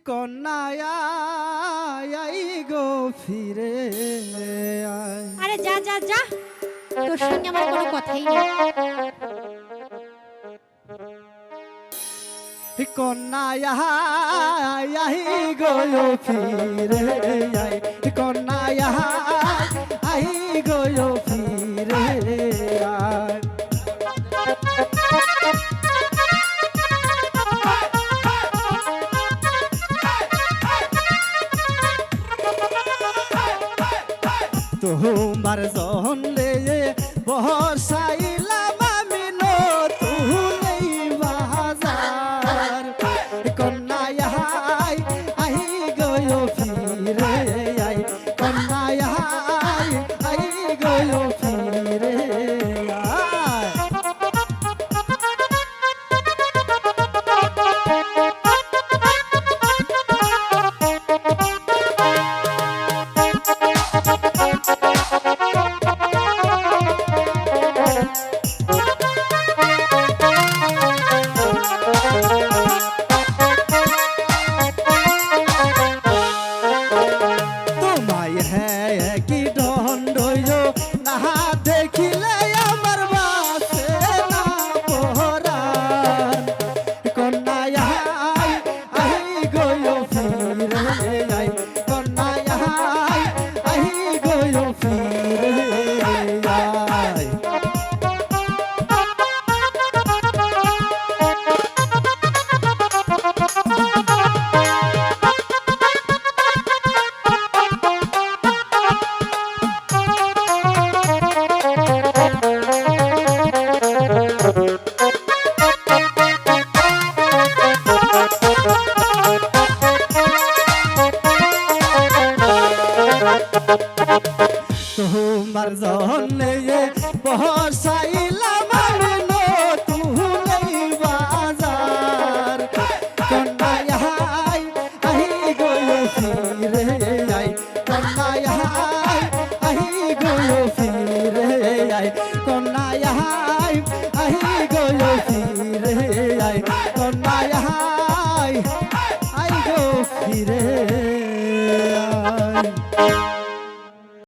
কন্যা I go ফিরে আয়। আরে যা যা যা, তোর সঙ্গে আমার কোনো কথাই নেই। কন্যা আই গো ফিরে আয়, কন্যা আই গো ফিরে আয়। তোমার জহলে বসাইলাম আমি নতুন এই বাজার। কন্যা আই গো ফিরে আয়, কন্যা আই গো ফিরে আয়। তোমায় হ্যাঁ কি দণ্ড না দেখিলে আমার বাসে না পরাণ। কন্যা আই গো ফিরে আয়, কন্যা আই গো ফিরে আয়। তোমার জলে বসাই